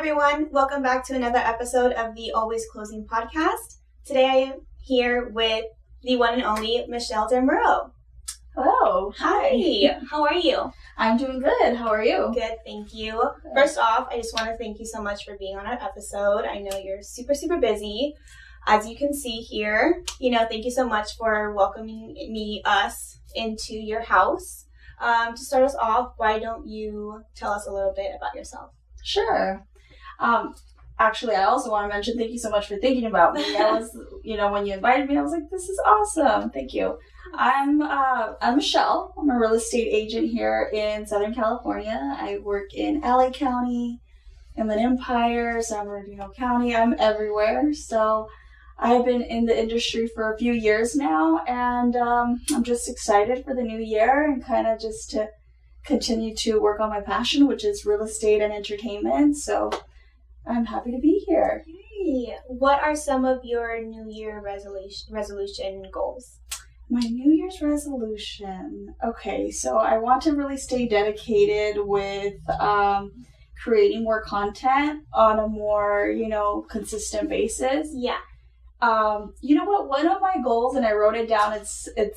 everyone. Welcome back to another episode of the Always Closing podcast. Today I am here with the one and only Michelle Del Muro. Hello. Hi. How are you? I'm doing good. How are you? Good, thank you. First off, I just want to thank you so much for being on our episode. I know you're super busy. As you can see here, thank you so much for welcoming us into your house. To start us off, why don't you tell us a little bit about yourself? Sure. Actually, I also want to mention thank you so much for thinking about me. I was, when you invited me, I was like, this is awesome. Thank you. I'm Michelle. I'm a real estate agent here in Southern California. I work in LA County, Inland Empire, San Bernardino County. I'm everywhere. So I've been in the industry for a few years now, and I'm just excited for the new year and kind of just to continue to work on my passion, which is real estate and entertainment. So I'm happy to be here. Yay. What are some of your New Year resolution goals? My New Year's resolution. Okay, so I want to really stay dedicated with creating more content on a more, consistent basis. Yeah. You know what? One of my goals, and I wrote it down, it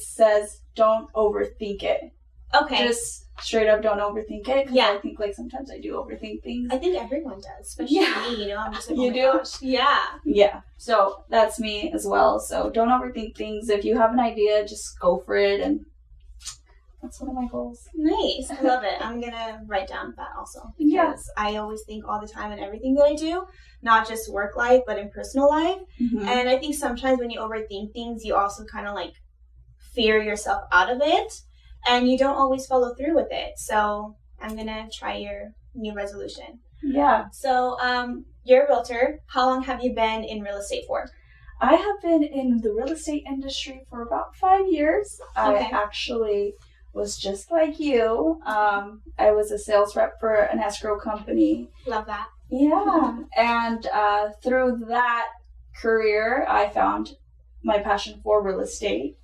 says, don't overthink it. Okay. Just straight up don't overthink it. Yeah. I think sometimes I do overthink things. I think everyone does, especially me, I'm just like, you do? Gosh. Yeah. Yeah. So that's me as well. So don't overthink things. If you have an idea, just go for it. And that's one of my goals. Nice. I love it. I'm going to write down that also. Because I always think all the time in everything that I do, not just work life, but in personal life. Mm-hmm. And I think sometimes when you overthink things, you also kind of fear yourself out of it. And you don't always follow through with it. So I'm going to try your new resolution. Yeah. So you're a realtor. How long have you been in real estate for? I have been in the real estate industry for about 5 years. Okay. I actually was just like you. I was a sales rep for an escrow company. Love that. Yeah. And through that career, I found my passion for real estate.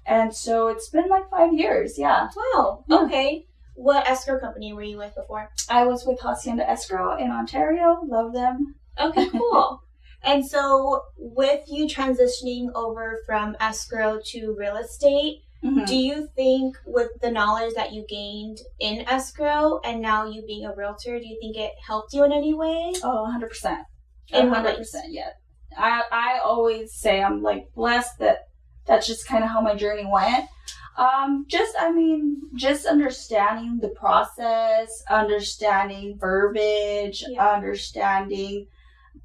And so it's been 5 years, yeah. Wow. Yeah. Okay. What escrow company were you with before? I was with Hacienda Escrow in Ontario. Love them. Okay, cool. And so with you transitioning over from escrow to real estate, Mm-hmm. do you think with the knowledge that you gained in escrow and now you being a realtor, do you think it helped you in any way? Oh, 100%. In what 100%, ways? yeah. I always say I'm blessed that that's just kind of how my journey went. Just understanding the process, understanding verbiage, understanding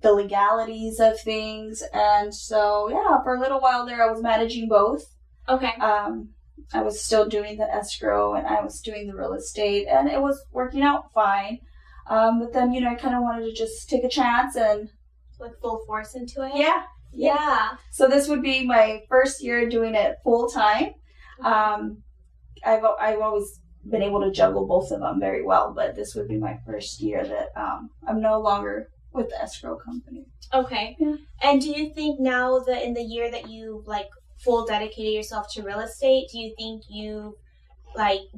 the legalities of things. And so, yeah, for a little while there, I was managing both. Okay. I was still doing the escrow and I was doing the real estate, and it was working out fine. But then, I kind of wanted to just take a chance and full force into it? Yeah. So this would be my first year doing it full time. I've always been able to juggle both of them very well, but this would be my first year that I'm no longer with the escrow company. Okay. Yeah. And do you think now that in the year that you full dedicated yourself to real estate, do you think you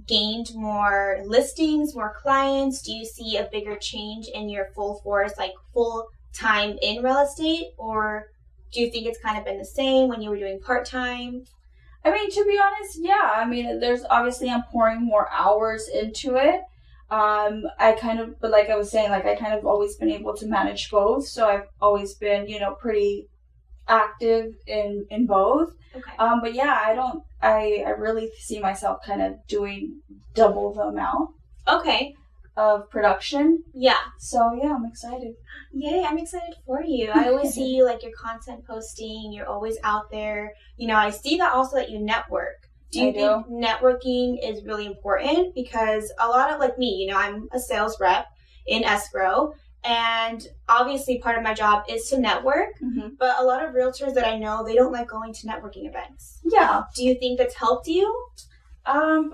gained more listings, more clients? Do you see a bigger change in your full force, full time in real estate, or do you think it's kind of been the same when you were doing part-time? To be honest, yeah. There's obviously I'm pouring more hours into it. But like I was saying, I kind of always been able to manage both. So I've always been, pretty active in both. Okay. But yeah, I really see myself kind of doing double the amount. Okay. Of production. Yeah. So yeah, I'm excited. Yay, I'm excited for you. I always see you your content posting. You're always out there. I see that also that you network. Do you think networking is really important? Because a lot of me, I'm a sales rep in escrow, and obviously part of my job is to network. Mm-hmm. But a lot of realtors that I know, they don't like going to networking events. Yeah. Do you think that's helped you?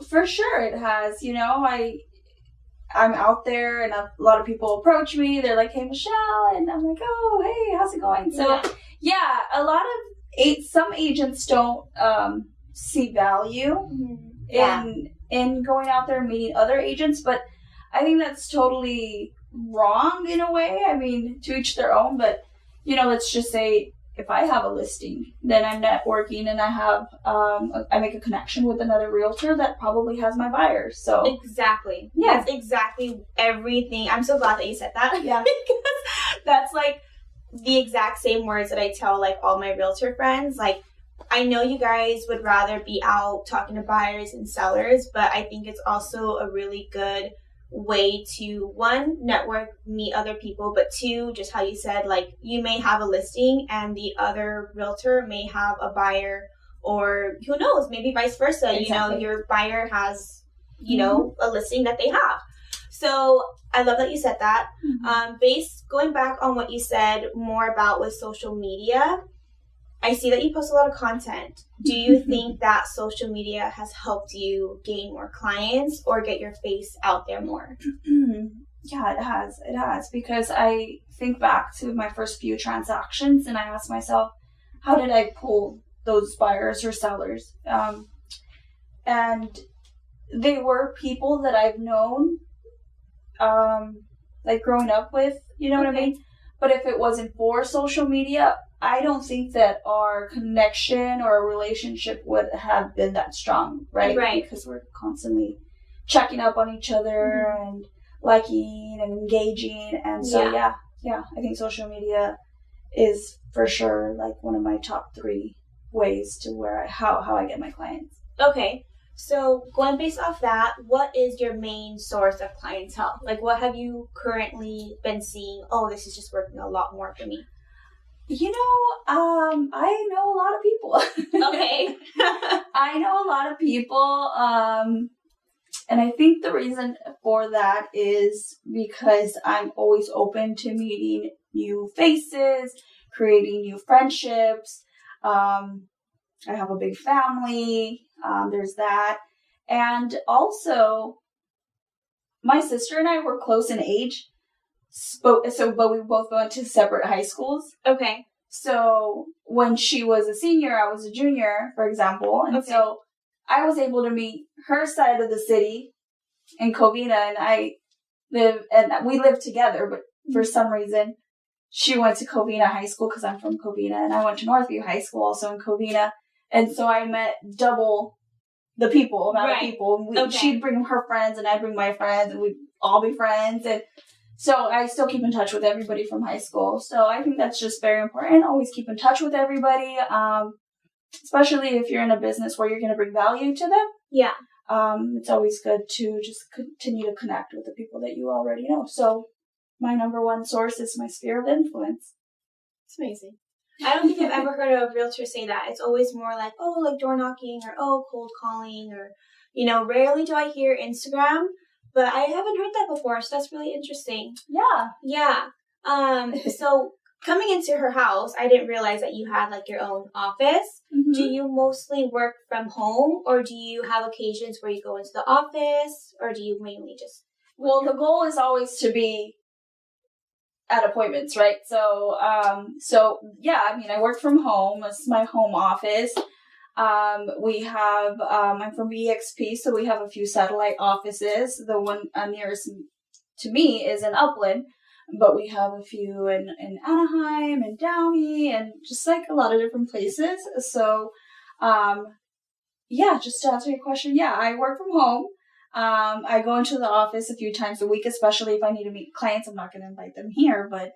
For sure it has. I'm out there and a lot of people approach me. They're like, hey, Michelle. And I'm like, oh, hey, how's it going? So, yeah, a lot of some agents don't see value in going out there and meeting other agents. But I think that's totally wrong in a way. I mean, to each their own, but, let's just say if I have a listing, then I'm networking and I have, I make a connection with another realtor that probably has my buyers. So exactly. Yeah. That's exactly everything. I'm so glad that you said that. Yeah. Because that's like the exact same words that I tell like all my realtor friends. Like, I know you guys would rather be out talking to buyers and sellers, but I think it's also a really good way to, one, network, meet other people, but two, just how you said, like, you may have a listing and the other realtor may have a buyer, or who knows, maybe vice versa. Exactly. Your buyer has, a listing that they have. So I love that you said that. Going back on what you said more about with social media, I see that you post a lot of content. Do you think that social media has helped you gain more clients or get your face out there more? Yeah, it has. It has. Because I think back to my first few transactions and I asked myself, how did I pull those buyers or sellers? And they were people that I've known, like growing up with, you know what I mean? But if it wasn't for social media, I don't think that our connection or our relationship would have been that strong, right? Right. Because we're constantly checking up on each other and liking and engaging. And so, yeah, I think social media is for sure like one of my top 3 ways to how I get my clients. Okay. So going based off that, what is your main source of clientele? Like, what have you currently been seeing? Oh, this is just working a lot more for me. I know a lot of people. Okay. I know a lot of people. And I think the reason for that is because I'm always open to meeting new faces, creating new friendships. I have a big family. There's that. And also, my sister and I were close in age. But we both went to separate high schools. Okay. So when she was a senior, I was a junior, for example. And so I was able to meet her side of the city in Covina, and we lived together. But for some reason, she went to Covina High School because I'm from Covina, and I went to Northview High School, also in Covina. And so I met double the amount of people. She'd bring her friends, and I'd bring my friends, and we'd all be friends. And so I still keep in touch with everybody from high school. So I think that's just very important. Always keep in touch with everybody, especially if you're in a business where you're going to bring value to them. Yeah. It's always good to just continue to connect with the people that you already know. So my number 1 source is my sphere of influence. It's amazing. I don't think I've ever heard a realtor say that. It's always more like, like door knocking or, cold calling or, rarely do I hear Instagram. But I haven't heard that before, so that's really interesting. Yeah. Yeah. So coming into her house, I didn't realize that you had like your own office. Mm-hmm. Do you mostly work from home, or do you have occasions where you go into the office, or do you mainly just... Well, the goal is always to be at appointments, right? So yeah, I mean, I work from home. It's my home office. We have, I'm from EXP, so we have a few satellite offices. The one nearest to me is in Upland, but we have a few in Anaheim and Downey and just like a lot of different places. So, just to answer your question, I work from home. I go into the office a few times a week, especially if I need to meet clients. I'm not going to invite them here, but,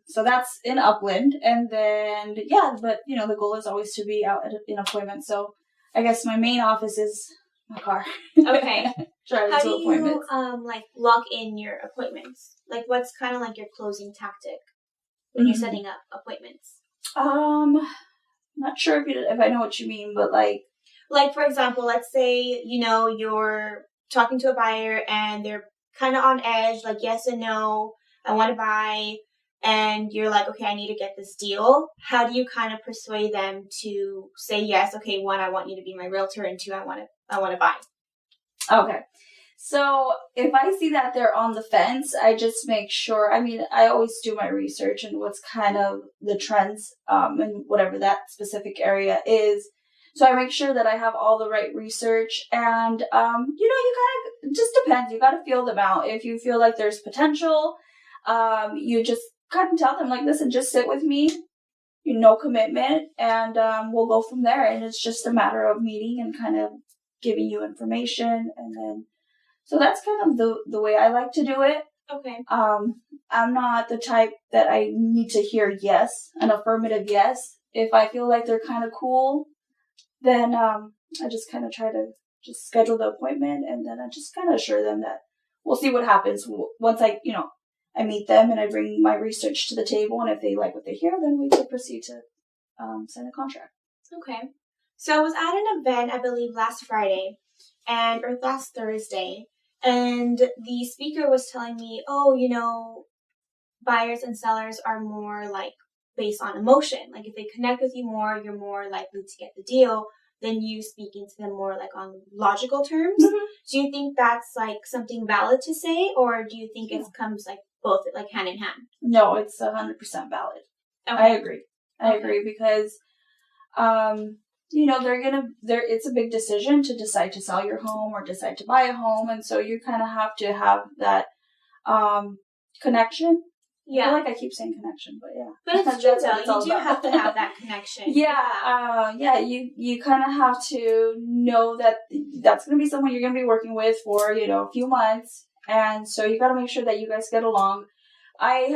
so that's in Upland. And then, the goal is always to be out in appointments. So I guess my main office is my car. Okay. How do you, lock in your appointments? Like, what's kind of like your closing tactic when you're setting up appointments? Not sure if I know what you mean, but like for example, let's say, you're talking to a buyer and they're kind of on edge, like yes and no, I want to buy, and you're like, okay, I need to get this deal. How do you kind of persuade them to say yes? Okay, 1, I want you to be my realtor, and 2, I want to buy. Okay. So if I see that they're on the fence, I just make sure, I always do my research and what's kind of the trends in whatever that specific area is. So I make sure that I have all the right research, and you kind of, it just depends. You got to feel them out. If you feel like there's potential, you just kind of tell them like, listen, just sit with me, no commitment, and we'll go from there. And it's just a matter of meeting and kind of giving you information, and then so that's kind of the way I like to do it. Okay. I'm not the type that I need to hear yes, an affirmative yes. If I feel like they're kind of cool, then I just kind of try to just schedule the appointment, and then I just kind of assure them that we'll see what happens once I meet them and I bring my research to the table, and if they like what they hear, then we can proceed to sign a contract. Okay. So I was at an event, I believe, last Friday or last Thursday, and the speaker was telling me, buyers and sellers are more like based on emotion. Like if they connect with you more, you're more likely to get the deal than you speaking to them more like on logical terms. Mm-hmm. Do you think that's like something valid to say, or do you think it comes like both like hand in hand? No, it's 100% valid. Okay. I agree. I agree because, it's a big decision to decide to sell your home or decide to buy a home. And so you kind of have to have that, connection. Yeah. I feel like I keep saying connection, but yeah. But it's true though. You do have to have that connection. Yeah. You kind of have to know that that's going to be someone you're going to be working with for, a few months. And so you got to make sure that you guys get along. I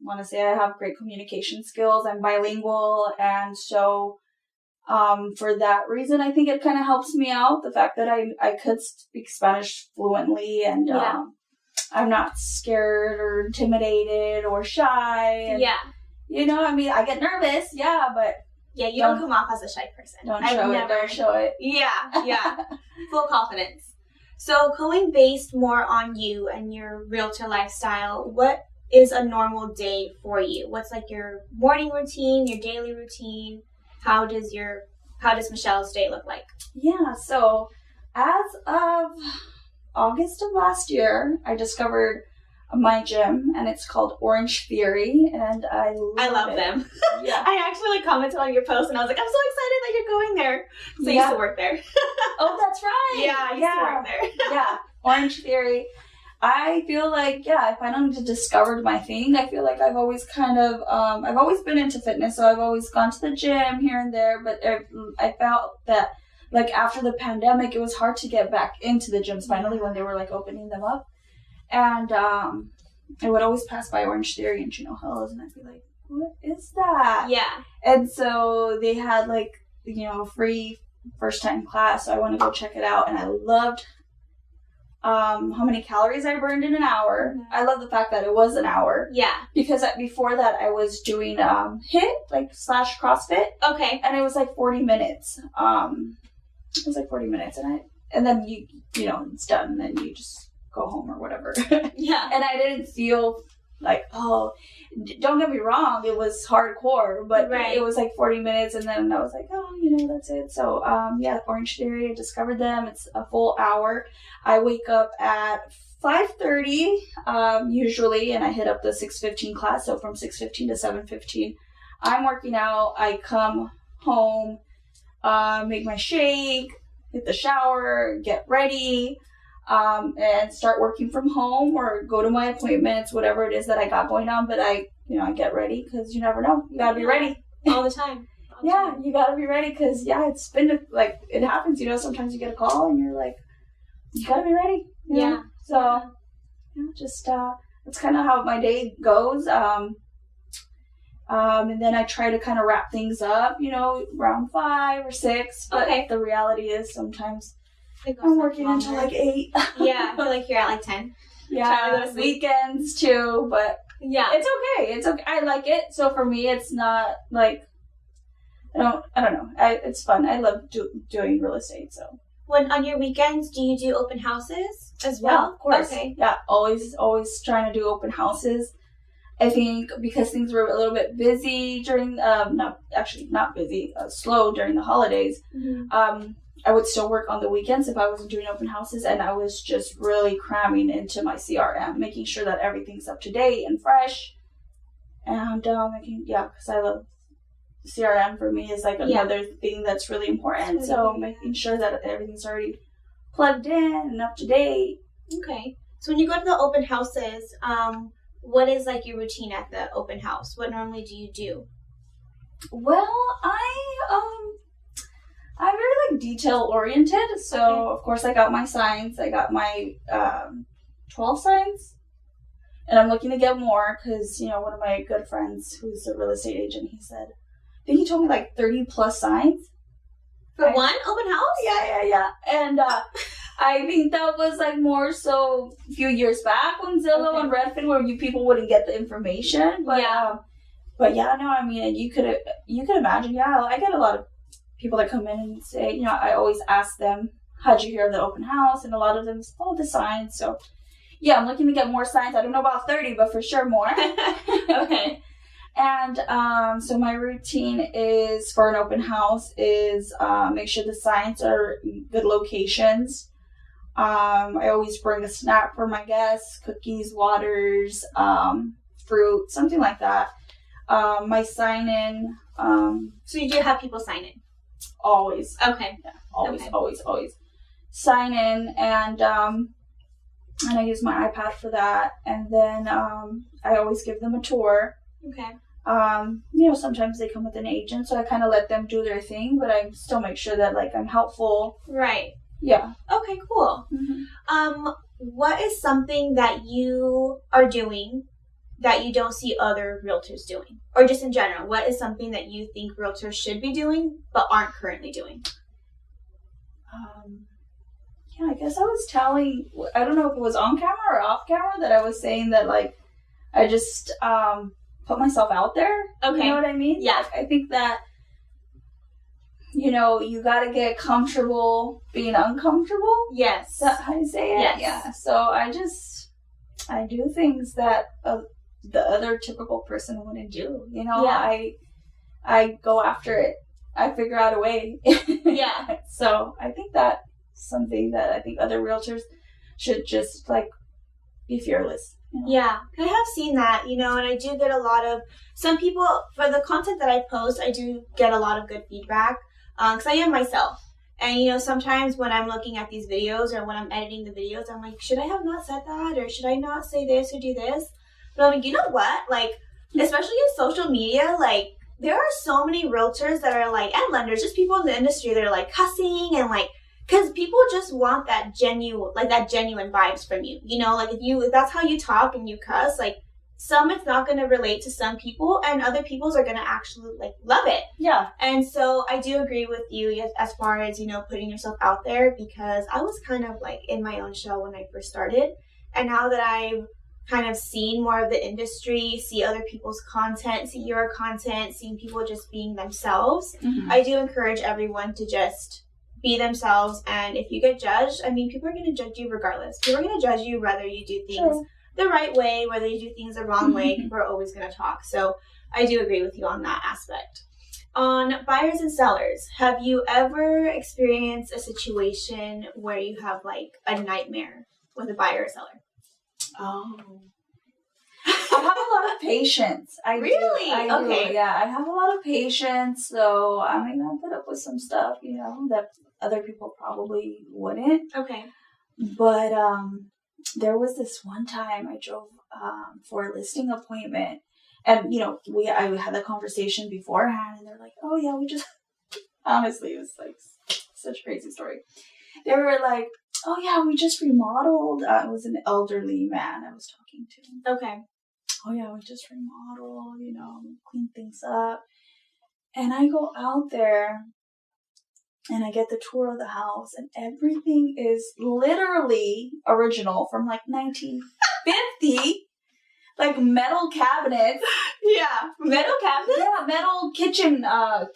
want to say I have great communication skills. I'm bilingual. And so, for that reason, I think it kind of helps me out. The fact that I could speak Spanish fluently, and, I'm not scared or intimidated or shy. And, I get nervous. Yeah, but. Yeah, you don't come off as a shy person. Don't show it. Yeah. Full confidence. So going based more on you and your realtor lifestyle, what is a normal day for you? What's like your morning routine, your daily routine? How does Michelle's day look like? Yeah, so as of August of last year, I discovered my gym, and it's called Orange Theory, and I love them. Yeah. I actually commented on your post, and I was like, I'm so excited that you're going there. So I used to work there. Oh, that's right. Yeah, I used to work there. Yeah, Orange Theory. I feel like, if I don't have discovered my thing, I feel like I've always kind of, I've always been into fitness, so I've always gone to the gym here and there, but I felt that, like, after the pandemic, it was hard to get back into the gyms finally when they were, like, opening them up. And I would always pass by Orange Theory and Chino Hills, and I'd be like, what is that? Yeah. And so they had, like, a free first-time class, so I want to go check it out. And I loved how many calories I burned in an hour. Mm-hmm. I love the fact that it was an hour. Yeah. Because before that, I was doing HIIT, / CrossFit. Okay. And it was like 40 minutes. It was like 40 minutes, and then you it's done, and then you just go home or whatever. Yeah. And I didn't feel like, don't get me wrong, it was hardcore, but It was like 40 minutes, and then I was like, that's it. So, Orange Theory, I discovered them. It's a full hour. I wake up at 5:30, usually, and I hit up the 6:15 class. So from 6:15 to 7:15, I'm working out. I come home, make my shake, hit the shower, get ready, and start working from home or go to my appointments, whatever it is that I got going on. But I get ready because you never know. You gotta be ready all the time. You gotta be ready because it's been like it happens. Sometimes you get a call and you're like, you gotta be ready. Yeah. So, just that's kind of how my day goes. And then I try to kind of wrap things up, around 5 or 6. But the reality is sometimes I'm working until like 8. Yeah, I feel like you're at like 10. Yeah, weekends too, but it's okay. It's okay. I like it. So for me, it's not like, I don't know. It's fun. I love doing real estate. So when on your weekends, do you do open houses as well? Yeah, of course. Okay. Yeah, always trying to do open houses. I think because things were a little bit busy during, not busy, slow during the holidays. Mm-hmm. I would still work on the weekends if I wasn't doing open houses, and I was just really cramming into my CRM, making sure that everything's up to date and fresh, and because I love CRM for me is like another thing that's really important. So making sure that everything's already plugged in and up to date. Okay. So when you go to the open houses, what is like your routine at the open house? What normally do you do? Well, I'm very like detail oriented. So of course I got my signs. I got my 12 signs, and I'm looking to get more because one of my good friends who's a real estate agent, he said, I think he told me like 30 plus signs for one open house. Yeah. And I think that was like more so a few years back when Zillow and Redfin, where people wouldn't get the information. But yeah, no, I mean, you could imagine. Yeah, I get a lot of people that come in and say, I always ask them, how'd you hear of the open house? And a lot of them say, the signs. So yeah, I'm looking to get more signs. I don't know about 30, but for sure more. Okay. And so my routine is for an open house is make sure the signs are good locations. I always bring a snack for my guests, cookies, waters, fruit, something like that. My sign-in. So you do have people sign in? Always. Okay. Yeah, always. Sign in, and I use my iPad for that. And then I always give them a tour. Okay. Sometimes they come with an agent, so I kind of let them do their thing, but I still make sure that like I'm helpful. Right. Yeah. Okay, cool. Mm-hmm. What is something that you are doing that you don't see other realtors doing? Or just in general, what is something that you think realtors should be doing but aren't currently doing? I guess I was telling, I don't know if it was on camera or off camera, that I was saying that like I just put myself out there. Okay. You know what I mean? Yeah. Like, I think that you got to get comfortable being uncomfortable. Yes. Is that how you say it? Yes. Yeah. So I do things that the other typical person wouldn't do. Yeah. I go after it. I figure out a way. Yeah. So I think that's something that I think other realtors should just like be fearless. Yeah, I have seen that, and I do get a lot of, some people, for the content that I post, I do get a lot of good feedback, because I am myself. And, sometimes when I'm looking at these videos or when I'm editing the videos, I'm like, should I have not said that? Or should I not say this or do this? But I'm like, you know what? Like, especially in social media, like, there are so many realtors that are like, and lenders, just people in the industry that are like cussing and like, because people just want that genuine vibes from you. Like if that's how you talk and you cuss, like it's not going to relate to some people, and other people's are going to actually like love it. Yeah. And so I do agree with you as far as, putting yourself out there, because I was kind of like in my own shell when I first started. And now that I've kind of seen more of the industry, see other people's content, see your content, seeing people just being themselves, I do encourage everyone to just be themselves. And if you get judged, I mean, people are going to judge you regardless. People are going to judge you whether you do things the right way, whether you do things the wrong way. People are always going to talk. So I do agree with you on that aspect. On buyers and sellers, have you ever experienced a situation where you have like a nightmare with a buyer or seller? Oh. I have a lot of patience. I really? Do. Okay. Yeah, I have a lot of patience. So I mean, I'll put up with some stuff, that other people probably wouldn't. Okay. But there was this one time I drove for a listing appointment, and I had the conversation beforehand, and they're like, "Oh yeah, we just." Honestly, it was like such a crazy story. They were like, "Oh yeah, we just remodeled." It was an elderly man I was talking to. Okay. Oh yeah, we just remodeled, clean things up. And I go out there and I get the tour of the house, and everything is literally original from like 1950. Like metal cabinets. Yeah. Metal cabinets? Yeah, metal kitchen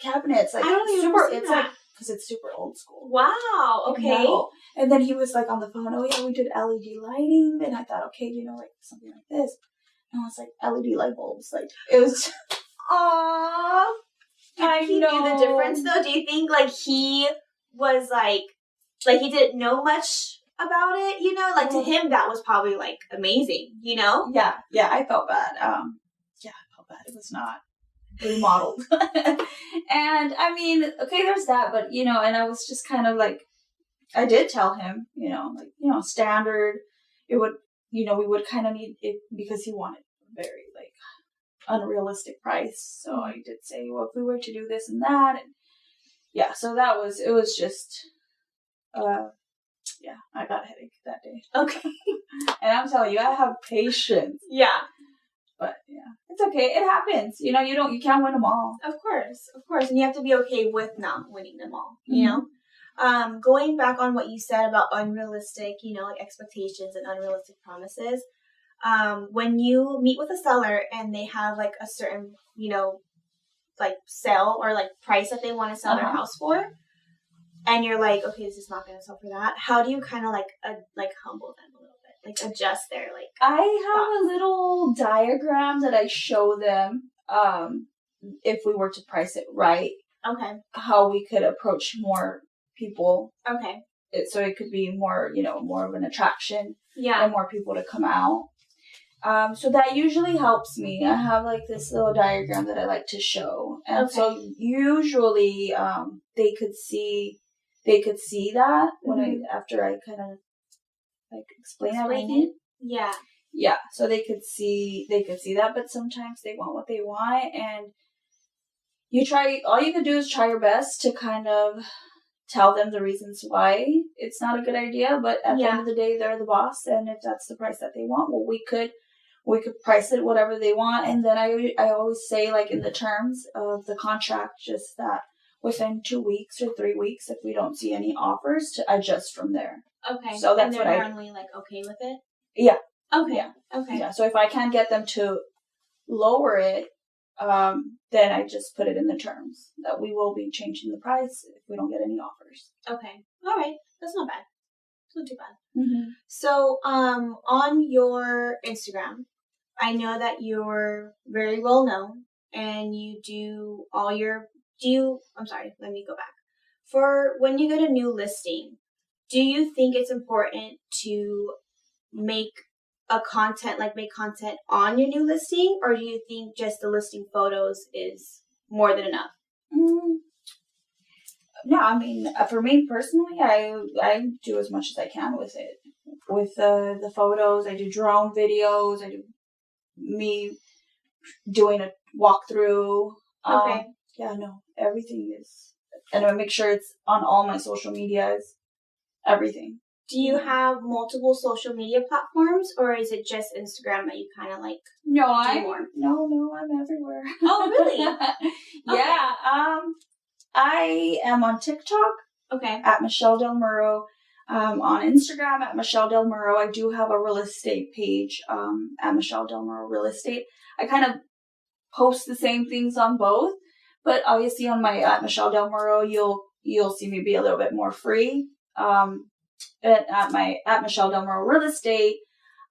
cabinets. Like I don't even super, see it's that. like, because it's super old school. Wow. Okay. Metal. And then he was like on the phone, "Oh yeah, we did LED lighting." And I thought, okay, like something like this. And I was like, LED light bulbs. Like, it was. Aww. Do you think he knew the difference though? Do you think like he was like he didn't know much about it? Like to him that was probably like amazing. Yeah, I felt bad. I felt bad. It was not. remodeled. And I mean, okay, there's that, but and I was just kind of like, I did tell him, standard, it would, we would kind of need it because he wanted a very like unrealistic price. So I did say, well, if we were to do this and that, and yeah, so it was just, yeah, I got a headache that day. Okay. And I'm telling you, I have patience. Yeah. But yeah, it's okay. It happens. You can't win them all. Of course. And you have to be okay with not winning them all, you know? Going back on what you said about unrealistic, like expectations and unrealistic promises, when you meet with a seller and they have like a certain, like sale or like price that they want to sell their house for, and you're like, okay, this is not going to sell for that. How do you kind of like humble them a little bit, like adjust their like? I have a little diagram that I show them. If we were to price it right, okay, how we could approach more people. Okay, so it could be more, more of an attraction. Yeah, and more people to come out. So that usually helps me. I have like this little diagram that I like to show, and so usually they could see that when after I kind of like explain everything. Yeah. Yeah, so they could see that, but sometimes they want what they want, and all you could do is try your best to kind of tell them the reasons why it's not a good idea, but at the end of the day, they're the boss, and if that's the price that they want, well, we could price it whatever they want, and then I always say, like, in the terms of the contract, just that within 2 weeks or 3 weeks, if we don't see any offers, to adjust from there. Okay. So that's what I normally like okay with it? Yeah. Okay. Yeah. Okay. Yeah. So if I can't get them to lower it, then I just put it in the terms that we will be changing the price if we don't get any offers. Okay. All right. That's not bad. It's not too bad. Mm-hmm. So, on your Instagram, I know that you're very well known and you do all your, I'm sorry, let me go back. For when you get a new listing, do you think it's important to make content on your new listing, or do you think just the listing photos is more than enough? No, I mean, for me personally, I do as much as I can with it. With the photos, I do drone videos, I do me doing a walkthrough. Okay. Yeah, no, everything is, and I make sure it's on all my social medias, everything. Do you have multiple social media platforms, or is it just Instagram that you kind of like? No, I'm everywhere. Oh, really? Yeah. Okay. I am on TikTok. Okay. At Michelle Del Muro. On Instagram at Michelle Del Muro. I do have a real estate page at Michelle Del Muro Real Estate. I kind of post the same things on both, but obviously on my at Michelle Del Muro, you'll see me be a little bit more free. At Michelle Del Muro Real Estate,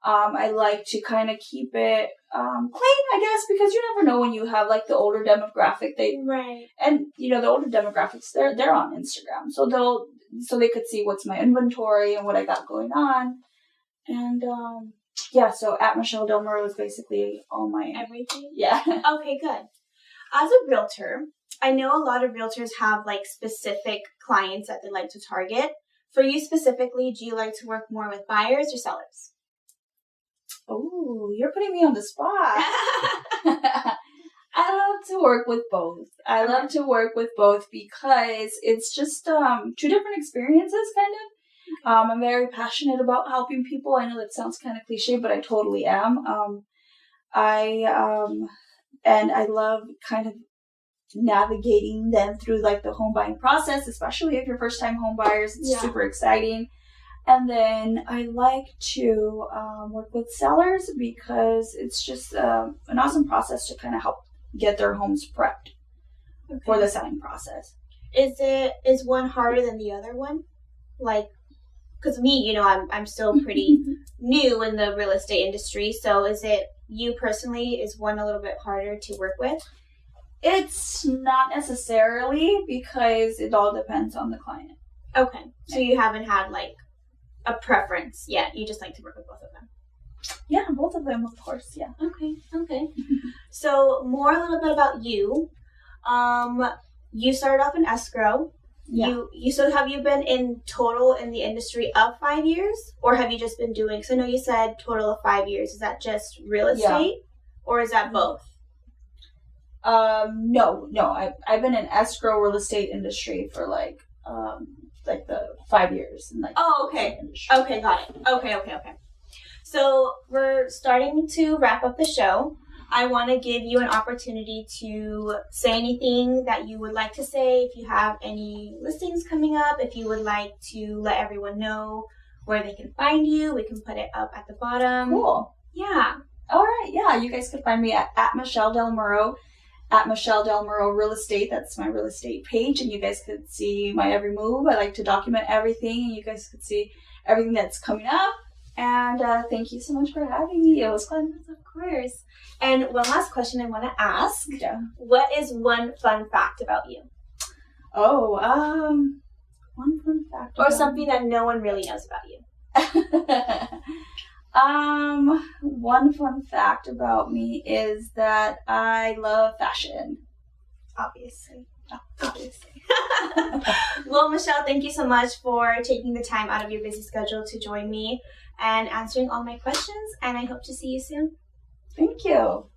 I like to kind of keep it clean, I guess, because you never know when you have like the older demographic. Right. And the older demographics, they're on Instagram, so they could see what's my inventory and what I got going on. And so at Michelle Del Muro is basically all my everything. Yeah. Okay, good. As a realtor, I know a lot of realtors have like specific clients that they like to target. For you specifically, do you like to work more with buyers or sellers? Oh, you're putting me on the spot. I love to work with both. I love to work with both because it's just two different experiences, kind of. I'm very passionate about helping people. I know that sounds kind of cliche, but I totally am. And I love kind of navigating them through like the home buying process, especially if you're first time home buyers. It's super exciting. And then I like to work with sellers because it's just an awesome process to kind of help get their homes prepped for the selling process. Is one harder than the other one? Like, because me, I'm still pretty new in the real estate industry. So is it you personally? Is one a little bit harder to work with? It's not necessarily, because it all depends on the client. Okay. So you haven't had like a preference yet. You just like to work with both of them. Yeah, both of them, of course. Yeah. Okay. So more a little bit about you. You started off in escrow. Yeah. So have you been in total in the industry of 5 years, or have you just been doing? Because I know you said total of 5 years. Is that just real estate, or is that both? No. I've been in escrow real estate industry for like the 5 years. And Okay. Okay, got it. Okay. So we're starting to wrap up the show. I want to give you an opportunity to say anything that you would like to say. If you have any listings coming up, if you would like to let everyone know where they can find you, we can put it up at the bottom. Cool. Yeah. All right. Yeah, you guys can find me at Michelle Del Muro, at Michelle Del Muro Real Estate. That's my real estate page, and you guys could see my every move. I like to document everything, and you guys could see everything that's coming up. And thank you so much for having me. It was fun. Of course. And one last question I want to ask. Yeah. What is one fun fact about you? Oh, one fun fact. Or something that no one really knows about you. One fun fact about me is that I love fashion. Obviously. Well, Michelle, thank you so much for taking the time out of your busy schedule to join me and answering all my questions. And I hope to see you soon. Thank you.